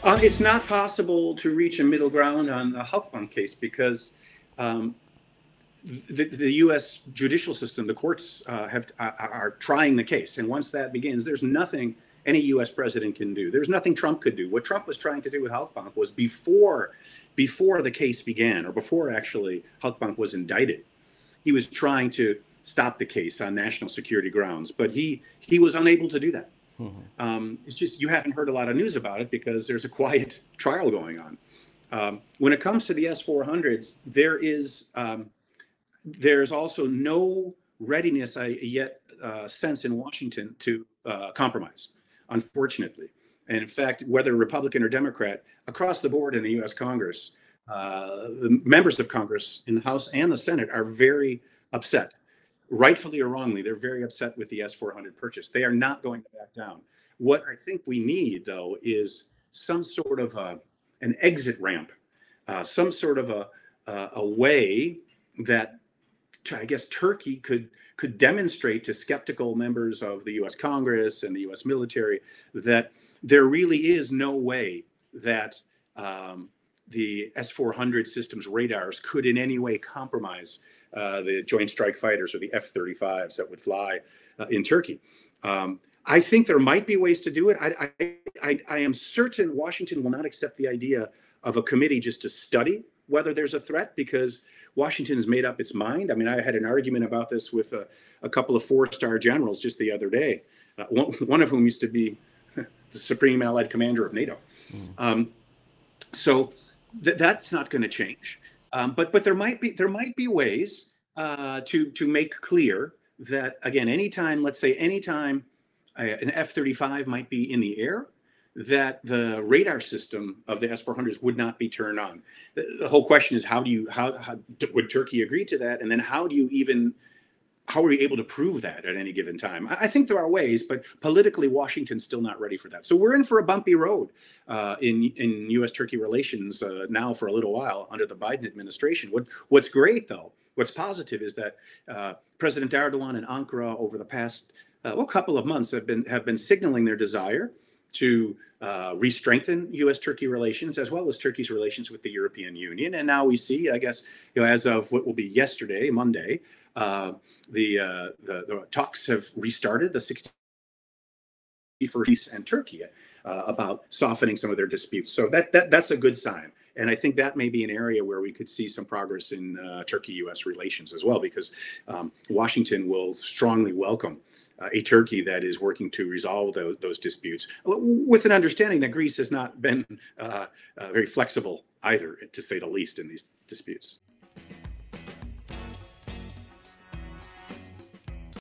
It's not possible to reach a middle ground on the Halk Bank case because the U.S. judicial system, the courts are trying the case. And once that begins, there's nothing any U.S. president can do. There's nothing Trump could do. What Trump was trying to do with Halk Bank was before the case began, or before actually Halk Bank was indicted, he was trying to stop the case on national security grounds. But he was unable to do that. Mm-hmm. It's just you haven't heard a lot of news about it because there's a quiet trial going on. When it comes to the S-400s, there's also no readiness I yet sense in Washington to compromise, unfortunately. And in fact, whether Republican or Democrat, across the board in the U.S. Congress, the members of Congress in the House and the Senate are very upset. Rightfully or wrongly, they're very upset with the S-400 purchase. They are not going to back down. What I think we need, though, is some sort of an exit ramp, some sort of a way that I guess Turkey could demonstrate to skeptical members of the U.S. Congress and the U.S. military that there really is no way that the S-400 system's radars could in any way compromise the Joint Strike Fighters or the F-35s that would fly in Turkey. I think there might be ways to do it. I am certain Washington will not accept the idea of a committee just to study whether there's a threat, because Washington has made up its mind. I mean, I had an argument about this with a couple of four-star generals just the other day, one of whom used to be the Supreme Allied Commander of NATO. So that's not going to change. But there might be ways to make clear that, again, anytime an F-35 might be in the air, that the radar system of the S-400s would not be turned on. The whole question is how would Turkey agree to that, and then how are we able to prove that at any given time? I think there are ways, but politically, Washington's still not ready for that. So we're in for a bumpy road in U.S.-Turkey relations now for a little while under the Biden administration. What's great, though, what's positive is that President Erdogan and Ankara over the past couple of months have been signaling their desire to re-strengthen U.S.-Turkey relations, as well as Turkey's relations with the European Union. And now we see, I guess, as of what will be yesterday, Monday, the talks have restarted, the 61st and Turkey about softening some of their disputes. So that's a good sign. And I think that may be an area where we could see some progress in Turkey-U.S. relations as well, because Washington will strongly welcome a Turkey that is working to resolve those disputes, with an understanding that Greece has not been very flexible either, to say the least, in these disputes.